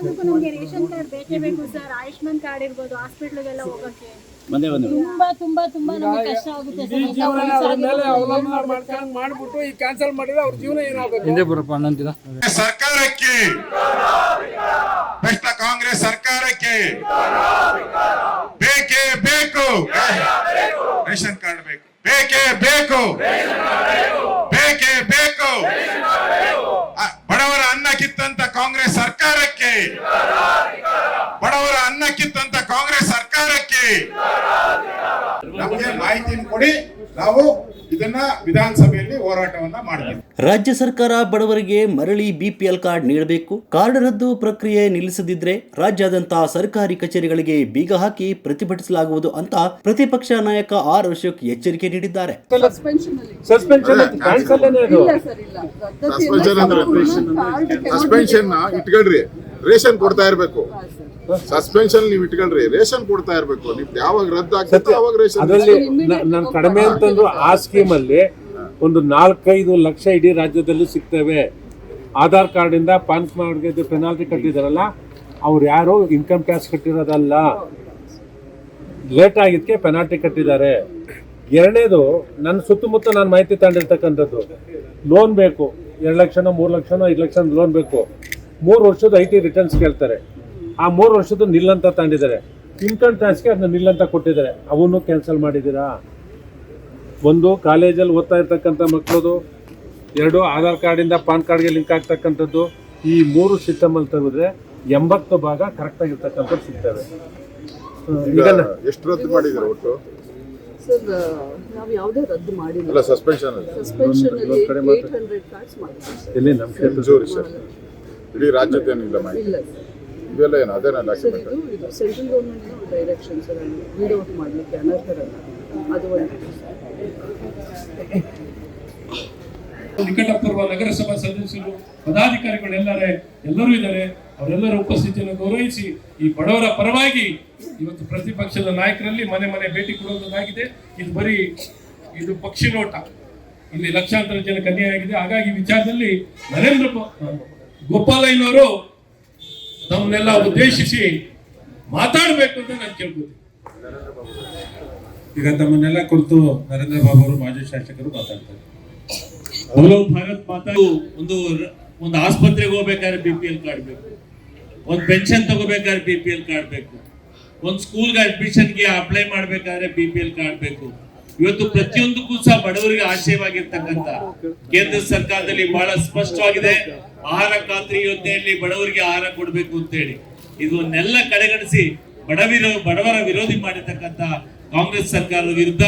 ಪ್ರತಿಯೊಂದಕ್ಕೂ ನಮಗೆ ration card ಬೇಕೇ ಬೇಕು ಸರ್. ಆಯುಷ್ಮಾನ್ ಕಾರ್ಡ್ ಇರ್ಬೋದು, ಹಾಸ್ಪಿಟ್ಲಿಗೆಲ್ಲ ಹೋಗಕ್ಕೆ ತುಂಬಾ ನಮಗೆ ಕಷ್ಟ ಆಗುತ್ತೆ ಸರ್. ಮಾಡ್ಬಿಟ್ಟು ಈ ಕ್ಯಾನ್ಸಲ್ ಮಾಡಿದ್ರೆ ಅವ್ರ ಜೀವನ ಏನಾಗುತ್ತೆ? ಹಿಂದೆ ಬರಪ್ಪ ಅನ್ನಂತಿದ ಸರ್ಕಾರಕ್ಕೆ, ಭ್ರಷ್ಟ ಕಾಂಗ್ರೆಸ್ ಸರ್ಕಾರಕ್ಕೆ ಬೇಕೇ ಬೇಕು ರೇಷನ್ ಕಾರ್ಡ್ ಬೇಕು, ಬೇಕೇ ಬೇಕು, ಬೇಕೇ ಬೇಕು. ಬಡವರ ಅನ್ನ ಕಿತ್ತಂತ ಕಾಂಗ್ರೆಸ್ ಸರ್ಕಾರಕ್ಕೆ, ಬಡವರ ಅನ್ನ ಕಿತ್ತಂತ ಕಾಂಗ್ರೆಸ್ ಸರ್ಕಾರಕ್ಕೆ ನಮಗೆ ಮಾಹಿತಿ ಕೊಡಿ, ನಾವು ಇದನ್ನ ವಿಧಾನಸಭೆಯಲ್ಲಿ ಹೋರಾಟವನ್ನ ಮಾಡ್ತೀವಿ. ರಾಜ್ಯ ಸರ್ಕಾರ ಬಡವರಿಗೆ ಮರಳಿ ಬಿಪಿಎಲ್ ಕಾರ್ಡ್ ನೀಡಬೇಕು. ಕಾರ್ಡ್ ರದ್ದು ಪ್ರಕ್ರಿಯೆ ನಿಲ್ಲಿಸದಿದ್ರೆ ರಾಜ್ಯಾದ್ಯಂತ ಸರ್ಕಾರಿ ಕಚೇರಿಗಳಿಗೆ ಬೀಗ ಹಾಕಿ ಪ್ರತಿಭಟಿಸಲಾಗುವುದು ಅಂತ ಪ್ರತಿಪಕ್ಷ ನಾಯಕ ಆರ್ ಅಶೋಕ್ ಎಚ್ಚರಿಕೆ ನೀಡಿದ್ದಾರೆ. ಸಸ್ಪೆನ್ಷನ್ ಇಟ್ಕೊಳ್ರಿ, ರೇಷನ್ ಕೊಡ್ತಾ ಇರ್ಬೇಕು. ಸಸ್ಪೆನ್ಷನ್ ನೀವು ಇಟ್ಕೊಳ್ರಿ, ರೇಷನ್ ಕೊಡ್ತಾ ಇರ್ಬೇಕು. ನಿಮ್ದು ಯಾವಾಗ ರದ್ದು ಆಗ್ತದೆ ಅವಾಗ ರೇಷನ್. ಅದರಲ್ಲಿ ನಾನು ಕಡಿಮೆ ಅಂತಂದ್ರು ಆ ಸ್ಕೀಮ್ ಅಲ್ಲಿ ಒಂದು 4-5 ಲಕ್ಷ ಇಡೀ ರಾಜ್ಯದಲ್ಲಿ ಸಿಗ್ತವೆ. ಆಧಾರ್ ಕಾರ್ಡ್ ಇಂದ ಪಾನ್ ಕಾರ್ಡ್ಗೆ ಪೆನಾಲ್ಟಿ ಕಟ್ಟಿದಾರಲ್ಲ, ಅವ್ರು ಯಾರು ಇನ್ಕಮ್ ಟ್ಯಾಕ್ಸ್ ಕಟ್ಟಿರೋದಲ್ಲ, ಲೇಟ್ ಆಗಿದ್ದಕ್ಕೆ ಪೆನಾಲ್ಟಿ ಕಟ್ಟಿದ್ದಾರೆ. ಎರಡನೇದು, ನನ್ನ ಸುತ್ತಮುತ್ತ ನಾನು ಮಾಹಿತಿ ತಗೊಂಡಿರ್ತಕ್ಕಂಥದ್ದು, ಲೋನ್ ಬೇಕು 2 ಲಕ್ಷನೋ 3 ಲಕ್ಷನೋ 5 ಲಕ್ಷ ಲೋನ್ ಬೇಕು. 3 ವರ್ಷದ IT ರಿಟರ್ನ್ಸ್ ಕೇಳ್ತಾರೆ. ಆ 3 ವರ್ಷದ ನಿಲ್ಲಂತ ತಗೊಂಡಿದ್ದಾರೆ. ಇನ್ಕಮ್ ಟ್ಯಾಕ್ಸ್ಗೆ ಅದನ್ನ ನಿಲ್ಲಂತ ಕೊಟ್ಟಿದ್ದಾರೆ. ಅವನು ಕ್ಯಾನ್ಸಲ್ ಮಾಡಿದ್ದೀರಾ? ಒಂದು, ಕಾಲೇಜಲ್ಲಿ ಓದ್ತಾ ಇರ್ತಕ್ಕಂಥ ಮಕ್ಕಳದು. 2, ಆಧಾರ್ ಕಾರ್ಡಿಂದ ಪಾನ್ ಕಾರ್ಡ್ಗೆ ಲಿಂಕ್ ಆಗ್ತಕ್ಕಂಥದ್ದು. ಈ 3 ಸಿಸ್ಟಮಲ್ಲಿ ತೆಗೆದ್ರೆ 80 ಭಾಗ ಕರೆಕ್ಟ್ ಆಗಿರ್ತಕ್ಕಂಥದ್ದು ಸಿಗ್ತವೆ. ಎಷ್ಟು ರದ್ದು ಮಾಡಿದ್ದಾರೆ ಒಟ್ಟು? ಸರ್, ನಾವು ಯಾವುದೇ ರದ್ದು ಮಾಡಿಲ್ಲ. ಸಸ್ಪೆನ್ಷನ್ ಅಲ್ಲಿ 800 ಕಾರ್ಡ್ಸ್ ಮಾಡಿದ್ದೀವಿ. ಇಲ್ಲಿ ನಮ್ಮ ಕ್ಷೇತ್ರ ಇಡೀ ರಾಜ್ಯದ್ದೇನಿಲ್ಲ ಮಾಹಿತಿ ಇಲ್ಲ ಇವೆಲ್ಲ ಏನು ಅದೇನ ಡಾಕ್ಯುಮೆಂಟ್? ಇದು central government direction sir, read out ಮಾಡಲಿಕ್ಕೆ ಅನರ್ಹರಲ್ಲ. ಅದು ಒಂದು ನಿಕಟಪೂರ್ವ ನಗರಸಭಾ ಸದಸ್ಯರು, ಎಲ್ಲರೂ ಇದ್ದಾರೆ. ಅವರೆಲ್ಲರ ಉಪಸ್ಥಿತಿಯನ್ನು ಗೌರವಿಸಿ ಈ ಬಡವರ ಪರವಾಗಿ ಇವತ್ತು ಪ್ರತಿಪಕ್ಷದ ನಾಯಕರಲ್ಲಿ ಮನೆ ಮನೆ ಭೇಟಿ ಕೊಡುವುದಾಗಿದೆ. ಇದು ಪಕ್ಷಿ ನೋಟ. ಇಲ್ಲಿ ಲಕ್ಷಾಂತರ ಜನ ಕನ್ಯೆಯಾಗಿದೆ. ಹಾಗಾಗಿ ವಿಚಾರದಲ್ಲಿ ನರೇಂದ್ರ ಗೋಪಾಲಯ್ಯನವರು ತಮ್ಮನ್ನೆಲ್ಲ ಉದ್ದೇಶಿಸಿ ಮಾತಾಡಬೇಕು ಅಂತ ನಾನು ಕೇಳ್ಬೋದು. ಈಗ ತಮ್ಮನ್ನೆಲ್ಲ ಕುರಿತು ನರೇಂದ್ರ ಬಾಬು ಅವರು ಮಾಜಿ ಶಾಸಕರು ಮಾತಾಡ್ತಾರೆ. ಭಾರತ್ ಮಾತಾ ಒಂದು ಆಸ್ಪತ್ರೆಗೆ ಹೋಗ್ಬೇಕಾದ್ರೆ BPL ಕಾರ್ಡ್ ಬೇಕು, ಒಂದು ಪೆನ್ಷನ್ ತಗೋಬೇಕಾದ್ರೆ BPL ಕಾರ್ಡ್ ಬೇಕು, ಒಂದು ಸ್ಕೂಲ್ಗೆ ಅಡ್ಮಿಷನ್ಗೆ ಅಪ್ಲೈ ಮಾಡ್ಬೇಕಾದ್ರೆ BPL ಕಾರ್ಡ್ ಬೇಕು. ಇವತ್ತು ಪ್ರತಿಯೊಂದಕ್ಕೂ ಸಹ ಬಡವರಿಗೆ ಆಶಯವಾಗಿರ್ತಕ್ಕಂಥ ಕೇಂದ್ರ ಸರ್ಕಾರದಲ್ಲಿ ಬಹಳ ಸ್ಪಷ್ಟವಾಗಿದೆ. ಆಹಾರ ಖಾತ್ರಿ ಯೋಜನೆಯಲ್ಲಿ ಬಡವರಿಗೆ ಆಹಾರ ಕೊಡಬೇಕು ಅಂತ ಹೇಳಿ ಇದನ್ನೆಲ್ಲ ಕಡೆಗಣಿಸಿ ಬಡವರ ವಿರೋಧಿ ಮಾಡಿರ್ತಕ್ಕಂಥ ಕಾಂಗ್ರೆಸ್ ಸರ್ಕಾರದ ವಿರುದ್ಧ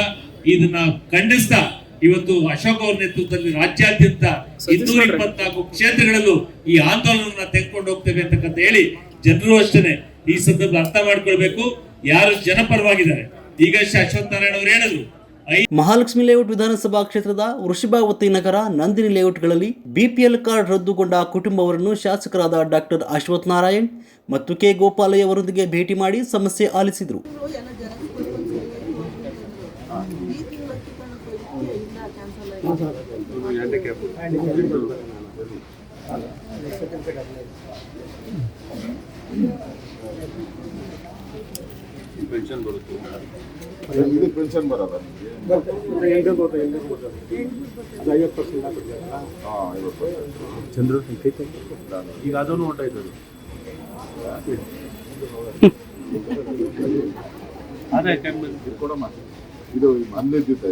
ಇದನ್ನ ಖಂಡಿಸ್ತಾ ಇವತ್ತು ಅಶೋಕ್ ಅವರ ನೇತೃತ್ವದಲ್ಲಿ ರಾಜ್ಯಾದ್ಯಂತ 224 ಕ್ಷೇತ್ರಗಳಲ್ಲೂ ಈ ಆಂದೋಲನವನ್ನ ತೆಗೆದುಕೊಂಡು ಹೋಗ್ತೇವೆ ಅಂತಕ್ಕಂತ ಹೇಳಿ ಜನರು ಅಷ್ಟೇ ಈ ಸಂದರ್ಭ ಅರ್ಥ ಮಾಡ್ಕೊಳ್ಬೇಕು ಯಾರು ಜನಪರವಾಗಿದ್ದಾರೆ. ಈಗ ಅಶ್ವಥ್ ನಾರಾಯಣ ಅವರು ಹೇಳಿದ್ರು, ಮಹಾಲಕ್ಷ್ಮಿ ಲೇಔಟ್ ವಿಧಾನಸಭಾ ಕ್ಷೇತ್ರದ ವೃಷಭಾವತಿ ನಗರ, ನಂದಿನಿ ಲೇಔಟ್ಗಳಲ್ಲಿ ಬಿಪಿಎಲ್ ಕಾರ್ಡ್ ರದ್ದುಗೊಂಡ ಕುಟುಂಬವರನ್ನು ಶಾಸಕರಾದ ಡಾಕ್ಟರ್ ಅಶ್ವಥ್ ನಾರಾಯಣ್ ಮತ್ತು ಕೆ ಗೋಪಾಲಯ್ಯ ಅವರೊಂದಿಗೆ ಭೇಟಿ ಮಾಡಿ ಸಮಸ್ಯೆ ಆಲಿಸಿದರು. ಪೆನ್ಷನ್ ಬರುತ್ತೆ, ಪೆನ್ಷನ್ ಬರಲ್ಲ ಚಂದ್ರ ಈಗ ಅದನ್ನು ಹೊಂಟಾಯ್ತದೆ. ಅದೇ ಕೊಡಮ್ಮ, ಇದು ಅಂದಿದ್ದಿತ್ತ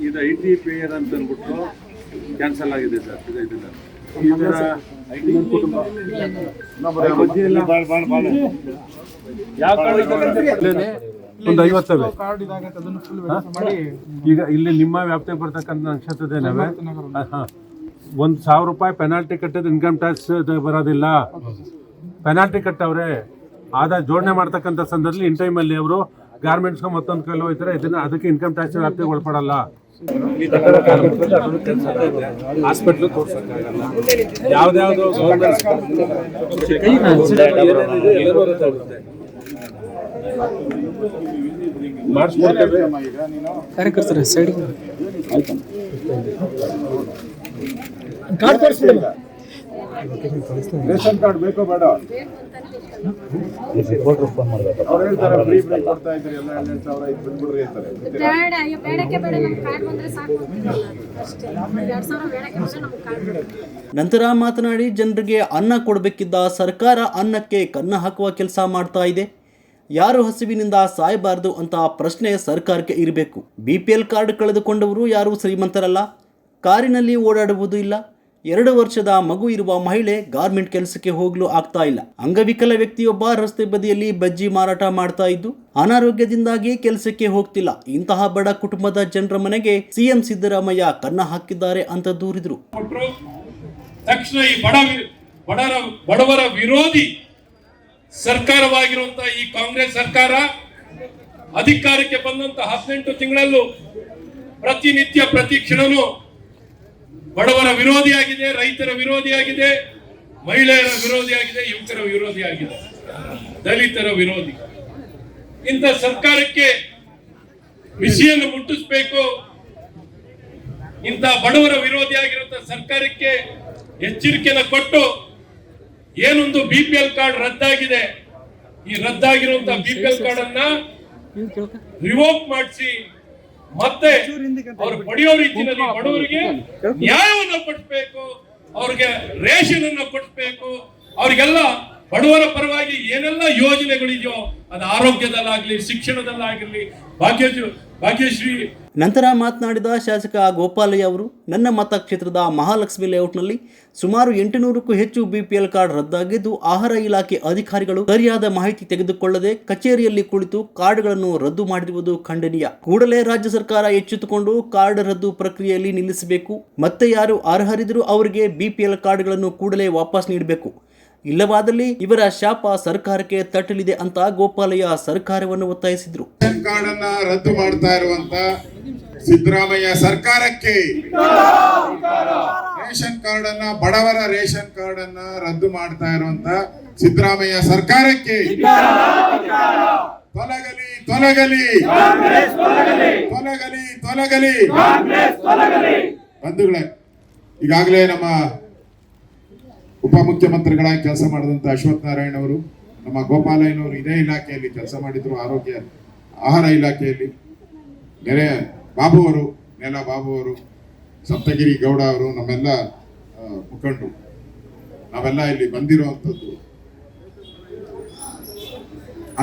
ಇದು IT ಪೇಯರ್ ಅಂತ ಅಂದ್ಬಿಟ್ಟು ಕ್ಯಾನ್ಸಲ್ ಆಗಿದೆ ಸರ್. ಇದೆಲ್ಲ ಒಂದು 50 ಈಗ ಇಲ್ಲಿ ನಿಮ್ಮ ವ್ಯಾಪ್ತಿಗೆ ಬರ್ತಕ್ಕಂಥ ನಕ್ಷತ್ರದೇನವೆ 1,000 ರೂಪಾಯಿ ಪೆನಾಲ್ಟಿ ಕಟ್ಟಿದ್ರೆ ಇನ್ಕಮ್ ಟ್ಯಾಕ್ಸ್ ಬರೋದಿಲ್ಲ. ಪೆನಾಲ್ಟಿ ಕಟ್ಟವ್ರೆ. ಆದಾಯ ಜೋಡಣೆ ಮಾಡ್ತಕ್ಕಂಥ ಸಂದರ್ಭದಲ್ಲಿ ಇನ್ ಟೈಮಲ್ಲಿ ಅವರು ಗಾರ್ಮೆಂಟ್ಸ್ಗೆ ಮತ್ತೊಂದು ಕೈಲಿ ಹೋಗ್ತಾರೆ. ಅದಕ್ಕೆ ಇನ್ಕಮ್ ಟ್ಯಾಕ್ಸ್ ವ್ಯಾಪ್ತಿಗೆ ಒಳಪಡಲ್ಲ. ಹಾಸ್ಪಿಟ್ಲ್ ತೋರ್ಸಕ್ಕಾಗಲ್ಲ. ಯಾವ್ದಾವ್ದು ಗೌರ್ಮೆಂಟ್ ಮಾಡಿಸ್ಕೊಡ್ತೇವೆ. ಕಾರ್ಯಕರ್ತರ ಸೈಡ್ ಕಾರ್ಡ್ ತೋರಿಸ್ಬಿಡಲ್ಲ. ರೇಷನ್ ಕಾರ್ಡ್ ಬೇಕೋ ಬೇಡ? ಅವ್ರು ಹೇಳ್ತಾರೆ ಫ್ರೀ ಕೊಡ್ತಾ ಇದ್ರಿ ಎಲ್ಲ 12,000 ಇದು ಬಿಟ್ಬಿಡ್ರಿ ಅಂತಾರೆ. ಬೇಡ, ಅಯ್ಯೋ ಬೇಡಕ್ಕೆ ಬೇಡ, ನಮ್ಗೆ ಕಾರ್ಡ್ ಬಂದ್ರೆ ಸಾಕು ಅಂತಿರಲ್ಲ ಅಷ್ಟೇ. 2,000 ಬೇಡಕ್ಕೆ ಬಂದ್ರೆ ನಮ್ಗೆ ಕಾರ್ಡ್ ಬೇಕು. ನಂತರ ಮಾತನಾಡಿ ಜನರಿಗೆ ಅನ್ನ ಕೊಡಬೇಕಿದ್ದ ಸರ್ಕಾರ ಅನ್ನಕ್ಕೆ ಕನ್ನ ಹಾಕುವ ಕೆಲಸ ಮಾಡ್ತಾ ಇದೆ. ಯಾರು ಹಸಿವಿನಿಂದ ಸಾಯಬಾರದು ಅಂತ ಪ್ರಶ್ನೆ ಸರ್ಕಾರಕ್ಕೆ ಇರಬೇಕು. BPL ಕಾರ್ಡ್ ಕಳೆದುಕೊಂಡವರು ಯಾರು ಶ್ರೀಮಂತರಲ್ಲ, ಕಾರಿನಲ್ಲಿ ಓಡಾಡುವುದು ಇಲ್ಲ. 2 ವರ್ಷದ ಮಗು ಇರುವ ಮಹಿಳೆ ಗಾರ್ಮೆಂಟ್ ಕೆಲಸಕ್ಕೆ ಹೋಗಲು ಆಗ್ತಾ ಇಲ್ಲ. ಅಂಗವಿಕಲ ವ್ಯಕ್ತಿಯೊಬ್ಬ ರಸ್ತೆ ಬದಿಯಲ್ಲಿ ಬಜ್ಜಿ ಮಾರಾಟ ಮಾಡ್ತಾ ಇದ್ದು ಅನಾರೋಗ್ಯದಿಂದಾಗಿ ಕೆಲಸಕ್ಕೆ ಹೋಗ್ತಿಲ್ಲ. ಇಂತಹ ಬಡ ಕುಟುಂಬದ ಜನರ ಮನೆಗೆ CM ಸಿದ್ದರಾಮಯ್ಯ ಕನ್ನ ಹಾಕಿದ್ದಾರೆ ಅಂತ ದೂರಿದ್ರು. ತಕ್ಷಣ ಈ ಬಡವರ ವಿರೋಧಿ ಸರ್ಕಾರವಾಗಿರುವಂತಹ ಈ ಕಾಂಗ್ರೆಸ್ ಸರ್ಕಾರ ಅಧಿಕಾರಕ್ಕೆ ಬಂದಂತ 18 ತಿಂಗಳಲ್ಲೂ ಪ್ರತಿನಿತ್ಯ ಪ್ರತಿ ಕ್ಷಣನೂ ಬಡವರ ವಿರೋಧಿಯಾಗಿದೆ, ರೈತರ ವಿರೋಧಿಯಾಗಿದೆ, ಮಹಿಳೆಯರ ವಿರೋಧಿಯಾಗಿದೆ, ಯುವಕರ ವಿರೋಧಿಯಾಗಿದೆ, ದಲಿತರ ವಿರೋಧಿ. ಇಂಥ ಸರ್ಕಾರಕ್ಕೆ ಬಿಸಿಯನ್ನು ಮುಟ್ಟಿಸಬೇಕು. ಇಂಥ ಬಡವರ ವಿರೋಧಿಯಾಗಿರುವಂತಹ ಸರ್ಕಾರಕ್ಕೆ ಎಚ್ಚರಿಕೆಯನ್ನು ಕೊಟ್ಟು ಏನೊಂದು BPL ಕಾರ್ಡ್ ರದ್ದಾಗಿದೆ, ಈ ರದ್ದಾಗಿರುವಂತಹ BPL ಕಾರ್ಡ್ ಅನ್ನ ರಿವೋಕ್ ಮಾಡಿಸಿ ಮತ್ತೆ ಅವ್ರು ಪಡೆಯೋ ರೀತಿಯಲ್ಲಿ ಬಡವರಿಗೆ ನ್ಯಾಯವನ್ನು ಕೊಡಿಸಬೇಕು, ಅವ್ರಿಗೆ ರೇಷನ್ ಅನ್ನು ಕೊಡಿಸಬೇಕು. ಅವ್ರಿಗೆಲ್ಲ ಬಡವರ ಪರವಾಗಿ ಏನೆಲ್ಲ ಯೋಜನೆಗಳಿದೆಯೋ ಅದು ಆರೋಗ್ಯದಲ್ಲಾಗ್ಲಿ, ಶಿಕ್ಷಣದಲ್ಲಾಗಿರ್ಲಿ, ಭಾಗ್ಯಶ್ರೀ. ನಂತರ ಮಾತನಾಡಿದ ಶಾಸಕ ಗೋಪಾಲಯ್ಯ ಅವರು, ನನ್ನ ಮತಕ್ಷೇತ್ರದ ಮಹಾಲಕ್ಷ್ಮಿ ಲೇಔಟ್ನಲ್ಲಿ ಸುಮಾರು 800ಕ್ಕೂ ಹೆಚ್ಚು BPL ಕಾರ್ಡ್ ರದ್ದಾಗಿದ್ದು ಆಹಾರ ಇಲಾಖೆ ಅಧಿಕಾರಿಗಳು ಸರಿಯಾದ ಮಾಹಿತಿ ತೆಗೆದುಕೊಳ್ಳದೆ ಕಚೇರಿಯಲ್ಲಿ ಕುಳಿತು ಕಾರ್ಡ್ಗಳನ್ನು ರದ್ದು ಮಾಡಿರುವುದು ಖಂಡನೀಯ. ಕೂಡಲೇ ರಾಜ್ಯ ಸರ್ಕಾರ ಎಚ್ಚೆತ್ತುಕೊಂಡು ಕಾರ್ಡ್ ರದ್ದು ಪ್ರಕ್ರಿಯೆಯಲ್ಲಿ ನಿಲ್ಲಿಸಬೇಕು. ಮತ್ತೆ ಯಾರು ಅರ್ಹರಿದ್ದರೂ ಅವರಿಗೆ BPL ಕಾರ್ಡ್ಗಳನ್ನು ಕೂಡಲೇ ವಾಪಸ್ ನೀಡಬೇಕು. ಇಲ್ಲವಾದಲ್ಲಿ ಇವರ ಶಾಪ ಸರ್ಕಾರಕ್ಕೆ ತಟ್ಟಲಿದೆ ಅಂತ ಗೋಪಾಲಯ್ಯ ಸರ್ಕಾರವನ್ನು ಒತ್ತಾಯಿಸಿದ್ರು. ರೇಷನ್ ಕಾರ್ಡ್ ಅನ್ನ ರದ್ದು ಮಾಡ್ತಾ ಇರುವಂತ ಸಿದ್ದರಾಮಯ್ಯ ಸರ್ಕಾರಕ್ಕೆ, ರೇಷನ್ ಕಾರ್ಡ್ ಅನ್ನ ಬಡವರ ರೇಷನ್ ಕಾರ್ಡ್ ಅನ್ನ ರದ್ದು ಮಾಡ್ತಾ ಇರುವಂತ ಸಿದ್ದರಾಮಯ್ಯ ಸರ್ಕಾರಕ್ಕೆ ತೊಲಗಲಿ ತೊಲಗಲಿ ತೊಲಗಲಿ ತೊಲಗಲಿ. ಬಂಧುಗಳೇ, ಈಗಾಗಲೇ ನಮ್ಮ ಉಪಮುಖ್ಯಮಂತ್ರಿಗಳಾಗಿ ಕೆಲಸ ಮಾಡಿದಂತ ಅಶ್ವಥ್ ನಾರಾಯಣ್ ಅವರು, ನಮ್ಮ ಗೋಪಾಲಯ್ಯನವರು ಇದೇ ಇಲಾಖೆಯಲ್ಲಿ ಕೆಲಸ ಮಾಡಿದ್ರು, ಆಹಾರ ಇಲಾಖೆಯಲ್ಲಿ. ನೆರೆ ಬಾಬು ಅವರು, ಸಪ್ತಗಿರಿ ಗೌಡ ಅವರು, ನಮ್ಮೆಲ್ಲ ಮುಖಂಡರು, ನಾವೆಲ್ಲ ಇಲ್ಲಿ ಬಂದಿರುವಂಥದ್ದು.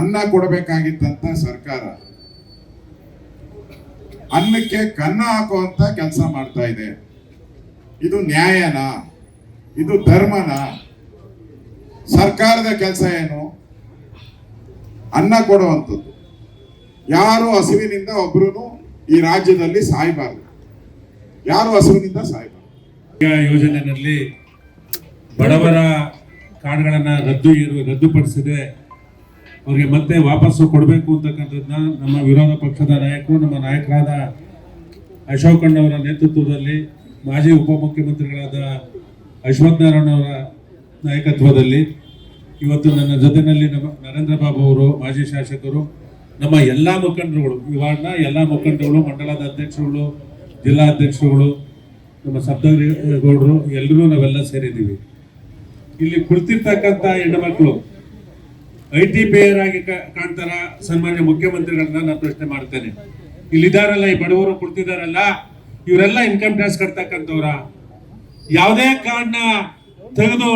ಅನ್ನ ಕೊಡಬೇಕಾಗಿದ್ದಂತ ಸರ್ಕಾರ ಅನ್ನಕ್ಕೆ ಕನ್ನ ಹಾಕುವಂತ ಕೆಲಸ ಮಾಡ್ತಾ ಇದೆ. ಇದು ನ್ಯಾಯನಾ? ಇದು ಧರ್ಮನ? ಸರ್ಕಾರದ ಕೆಲಸ ಏನು? ಅನ್ನ ಕೊಡುವಂಥದ್ದು. ಯಾರು ಹಸಿವಿನಿಂದ ಒಬ್ರು ಈ ರಾಜ್ಯದಲ್ಲಿ ಸಾಯಬಾರದು, ಯಾರು ಹಸಿವಿನಿಂದ ಸಾಯಬಾರದು. ಯೋಜನೆಯಲ್ಲಿ ಬಡವರ ಕಾರ್ಡ್ಗಳನ್ನ ರದ್ದುಪಡಿಸಿದೆ, ಅವ್ರಿಗೆ ಮತ್ತೆ ವಾಪಸ್ಸು ಕೊಡಬೇಕು ಅಂತಕ್ಕಂಥದ್ದನ್ನ ನಮ್ಮ ವಿರೋಧ ಪಕ್ಷದ ನಾಯಕರು, ನಮ್ಮ ನಾಯಕರಾದ ಅಶೋಕ್ ಅಣ್ಣವರ ನೇತೃತ್ವದಲ್ಲಿ, ಮಾಜಿ ಉಪಮುಖ್ಯಮಂತ್ರಿಗಳಾದ ಅಶ್ವಥ್ ನಾರಾಯಣ್ ಅವರ ನಾಯಕತ್ವದಲ್ಲಿ ಇವತ್ತು ನನ್ನ ಜೊತೆಯಲ್ಲಿ ನಮ್ಮ ನರೇಂದ್ರ ಬಾಬು ಅವರು, ಮಾಜಿ ಶಾಸಕರು, ನಮ್ಮ ಎಲ್ಲ ಮುಖಂಡರುಗಳು, ಈ ವಾರ್ಡ್ನ ಎಲ್ಲ ಮುಖಂಡರುಗಳು, ಮಂಡಲದ ಅಧ್ಯಕ್ಷರುಗಳು, ಜಿಲ್ಲಾ ಅಧ್ಯಕ್ಷರುಗಳು, ನಮ್ಮ ಸಪ್ತಗಿರಿ ಗೌಡರು, ಎಲ್ಲರೂ ನಾವೆಲ್ಲ ಸೇರಿದ್ದೀವಿ. ಇಲ್ಲಿ ಕುಳಿತಿರ್ತಕ್ಕಂಥ ಹೆಣ್ಣುಮಕ್ಕಳು IT ಪೇಯರ್ ಆಗಿ ಕಾಣ್ತಾರ? ಸನ್ಮಾನ್ಯ ಮುಖ್ಯಮಂತ್ರಿಗಳನ್ನ ನಾನು ಪ್ರಶ್ನೆ ಮಾಡ್ತೇನೆ. ಇಲ್ಲಿದ್ದಾರಲ್ಲ, ಈ ಬಡವರು ಕುಳಿತಿದಾರಲ್ಲ, ಇವರೆಲ್ಲ ಇನ್ಕಮ್ ಟ್ಯಾಕ್ಸ್ ಕಟ್ತಕ್ಕಂಥವ್ರ? ಯಾವುದೇ ಕಾರ್ಡ್ನ ತೆಗೆದು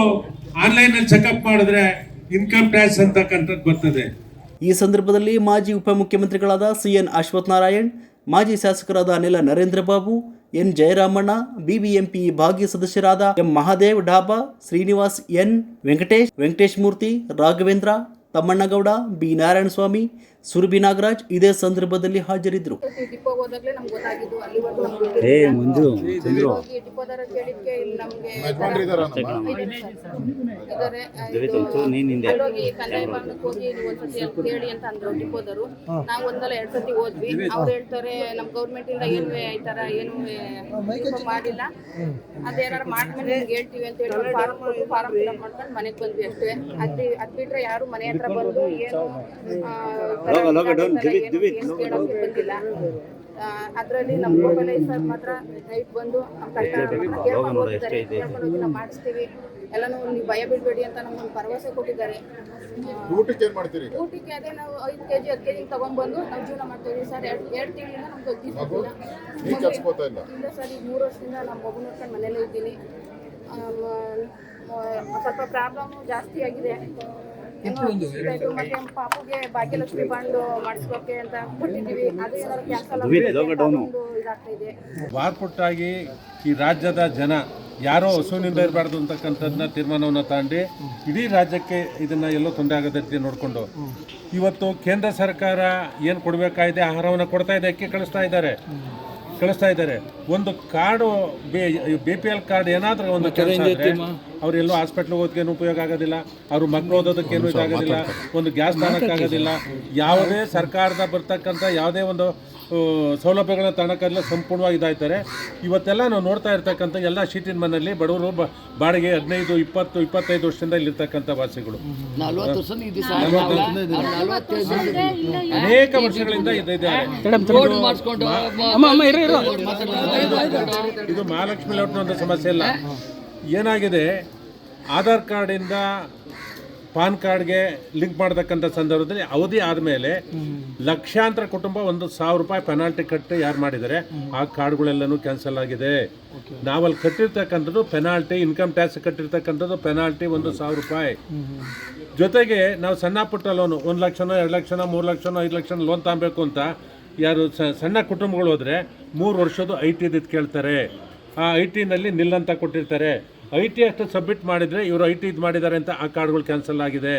ಆನ್ಲೈನ್ ಅಲ್ಲಿ ಚೆಕ್ಅಪ್ ಮಾಡಿದ್ರೆ ಇನ್ಕಮ್ ಟ್ಯಾಕ್ಸ್ ಅಂತಕ್ಕಂಥದ್ದು ಬರ್ತದೆ. ಈ ಸಂದರ್ಭದಲ್ಲಿ ಮಾಜಿ ಉಪಮುಖ್ಯಮಂತ್ರಿಗಳಾದ CN ಅಶ್ವಥ್ ನಾರಾಯಣ್, ಮಾಜಿ ಶಾಸಕರಾದ ನೆಲ ನರೇಂದ್ರ ಬಾಬು, N ಜಯರಾಮಣ್ಣ, BBMP ಭಾಗ್ಯ ಸದಸ್ಯರಾದ M ಮಹಾದೇವ್ ಡಾಬಾ, ಶ್ರೀನಿವಾಸ್ N, ವೆಂಕಟೇಶ್ ಮೂರ್ತಿ, ರಾಘವೇಂದ್ರ, ತಮ್ಮಣ್ಣಗೌಡ, B ನಾರಾಯಣಸ್ವಾಮಿ, ಸುರಭಿ ನಾಗರಾಜ್ ಇದೇ ಸಂದರ್ಭದಲ್ಲಿ ಹಾಜರಿದ್ದರು. ಡಿಪೋ ಹೋದಾಗಲೇ ನಮ್ಗೆ ಗೊತ್ತಾಗಿದ್ದು, ಅಲ್ಲಿವರೆಗೂ ಡಿಪೋದರ ಕೇಳಿದ್ಕೆ ಇಲ್ಲಿ ನಮಗೆ ಅಲ್ಲೋಗಿ ಕಂದಾಯ ಭವನಕ್ಕೆ ಹೋಗಿ ಒಂದ್ಸತಿ ಕೇಳಿ ಅಂತ ಅಂದ್ರು ಡಿಪೋದರು. ನಾವು ಒಂದಲ್ಲ 2 ಸತಿ ಹೋದ್ವಿ. ಅವ್ರು ಹೇಳ್ತಾರೆ ನಮ್ಮ ಗೌರ್ಮೆಂಟ್ ಇಂದ ಏನು ಈ ತರ ಏನು ಮಾಡಿಲ್ಲ, ಅದೇನಾರು ಮಾಡ್ಮೇಲೆ ನಿಮ್ಗೆ ಹೇಳ್ತೀವಿ ಅಂತ ಹೇಳಿ ಫಾರಂ ಫಿಲ್ಅಪ್ ಮಾಡ್ಕೊಂಡು ಮನೆಗೆ ಬಂದ್ವಿ ಅಷ್ಟೇ. ಅದ್ ಬಿಟ್ರೆ ಯಾರು ಮನೆ ಹತ್ರ ಬಂದು ಏನು ಕೇಳೋಕೆ ಬಂದಿಲ್ಲ. ಅದರಲ್ಲಿ ನಮ್ಮ ಗೋಪಾಲಯ್ಯ ಸರ್ ಮಾತ್ರ ನೈಟ್ ಬಂದು ಕೇಳ್ಕೊಂಡು ನಾವು ಮಾಡಿಸ್ತೀವಿ ಎಲ್ಲನೂ ನೀವು ಭಯ ಬೀಳಬೇಡಿ ಅಂತ ನಮ್ಗೊಂದು ಭರವಸೆ ಕೊಟ್ಟಿದ್ದಾರೆ. ಊಟಕ್ಕೆ ಏನು ಮಾಡ್ತೀರಿ? ಊಟಕ್ಕೆ ಅದೇ ನಾವು 5 kg 10 kg ತಗೊಂಡ್ಬಂದು ನಾವು ಜೀವನ ಮಾಡ್ತೀವಿ ಸರ್. 2 ತಿಂಗಳಿಂದ ನಮ್ಗೆ ಅಜ್ಜಿ ಇಲ್ಲ ಸರ್. ಈಗ 3 ವರ್ಷದಿಂದ ನಮ್ಮ ಮಗು ನೋಡ್ಕೊಂಡು ಮನೇಲೇ ಇದ್ದೀನಿ. ಸ್ವಲ್ಪ ಪ್ರಾಬ್ಲಮ್ ಜಾಸ್ತಿ ಆಗಿದೆ. ಮತ್ತೆ ಪಾಪುಗೆ ಭಾಗ್ಯಲಕ್ಷ್ಮಿ ಬಾಂಡ್ ಮಾಡಿಸ್ಬೇಕೆ ಅಂತ ಕೊಟ್ಟಿದ್ದೀವಿ. ಅದು ಏನಾದ್ರು ಕ್ಯಾನ್ಸಲ್ ಇದಾಗ್ತಾ ಇದೆ. ವಾರ್ಪುಟ್ಟಾಗಿ ಈ ರಾಜ್ಯದ ಜನ ಯಾರೋ ಹಸುವಿನಿಂದ ಇರಬಾರ್ದು ಅಂತಕ್ಕಂಥದ್ದನ್ನ ತೀರ್ಮಾನವನ್ನು ತಗೊಂಡು ಇಡೀ ರಾಜ್ಯಕ್ಕೆ ಇದನ್ನು ಎಲ್ಲೋ ತೊಂದರೆ ಆಗದ ರೀತಿ ನೋಡಿಕೊಂಡು ಇವತ್ತು ಕೇಂದ್ರ ಸರ್ಕಾರ ಏನು ಕೊಡಬೇಕಾಗಿದೆ ಆಹಾರವನ್ನು ಕೊಡ್ತಾ ಇದೆ, ಅಕ್ಕಿ ಕಳಿಸ್ತಾ ಇದ್ದಾರೆ. ಒಂದು ಕಾರ್ಡು BPL ಕಾರ್ಡ್ ಏನಾದರೂ ಒಂದು ಕೆಲಸ ಆದರೆ ಅವರೆಲ್ಲೋ ಹಾಸ್ಪಿಟ್ಲಿಗೆ ಹೋಗೋದಕ್ಕೇನು ಉಪಯೋಗ ಆಗೋದಿಲ್ಲ, ಅವ್ರ ಮಕ್ಕಳು ಓದೋದಕ್ಕೇನು ಇದಾಗೋದಿಲ್ಲ, ಒಂದು ಗ್ಯಾಸ್ ತಾಣಕ್ಕಾಗೋದಿಲ್ಲ, ಯಾವುದೇ ಸರ್ಕಾರದ ಬರ್ತಕ್ಕಂಥ ಯಾವುದೇ ಒಂದು ಸೌಲಭ್ಯಗಳನ್ನ ತಗೊಳಕ್ಕೆಲ್ಲ ಸಂಪೂರ್ಣವಾಗಿ ಇದಾಯ್ತಾರೆ. ಇವತ್ತೆಲ್ಲ ನಾವು ನೋಡ್ತಾ ಇರ್ತಕ್ಕಂಥ ಎಲ್ಲ ಶೀಟಿನ ಮನೆಯಲ್ಲಿ ಬಡವರು ಬಾಡಿಗೆ 15, 20, 25 ವರ್ಷದಿಂದ ಇಲ್ಲಿರ್ತಕ್ಕಂಥ ವಾಸಿಗಳು ಅನೇಕ ವರ್ಷಗಳಿಂದ ಇದ್ದಾರೆ. ಇದು ಮಹಾಲಕ್ಷ್ಮಿ ಲೇಔಟ್ನ ಒಂದು ಸಮಸ್ಯೆ ಅಲ್ಲ. ಏನಾಗಿದೆ, ಆಧಾರ್ ಕಾರ್ಡಿಂದ ಪಾನ್ ಕಾರ್ಡ್ಗೆ ಲಿಂಕ್ ಮಾಡತಕ್ಕಂಥ ಸಂದರ್ಭದಲ್ಲಿ ಅವಧಿ ಆದಮೇಲೆ ಲಕ್ಷಾಂತರ ಕುಟುಂಬ 1,000 ರೂಪಾಯಿ ಪೆನಾಲ್ಟಿ ಕಟ್ಟಿ ಯಾರು ಮಾಡಿದ್ದಾರೆ ಆ ಕಾರ್ಡ್ಗಳೆಲ್ಲನೂ ಕ್ಯಾನ್ಸಲ್ ಆಗಿದೆ. ನಾವಲ್ಲಿ ಕಟ್ಟಿರ್ತಕ್ಕಂಥದ್ದು ಪೆನಾಲ್ಟಿ, ಇನ್ಕಮ್ ಟ್ಯಾಕ್ಸ್ ಕಟ್ಟಿರ್ತಕ್ಕಂಥದ್ದು ಪೆನಾಲ್ಟಿ 1,000 ರೂಪಾಯಿ. ಜೊತೆಗೆ ನಾವು ಸಣ್ಣ ಪುಟ್ಟ ಲೋನು 1 ಲಕ್ಷನೋ 2 ಲಕ್ಷನೋ 3 ಲಕ್ಷನೋ 5 ಲಕ್ಷನೋ ಲೋನ್ ತಗೊಬೇಕು ಅಂತ ಯಾರು ಸಣ್ಣ ಕುಟುಂಬಗಳು ಹೋದರೆ 3 ವರ್ಷದ್ದು IT ಕೇಳ್ತಾರೆ. ಆ IT-ನಲ್ಲಿ ನಿಲ್ ಅಂತ ಕೊಟ್ಟಿರ್ತಾರೆ. IT ಅಷ್ಟು ಸಬ್ಮಿಟ್ ಮಾಡಿದರೆ ಇವರು IT ಇದು ಮಾಡಿದ್ದಾರೆ ಅಂತ ಆ ಕಾರ್ಡ್ಗಳು ಕ್ಯಾನ್ಸಲ್ ಆಗಿದೆ.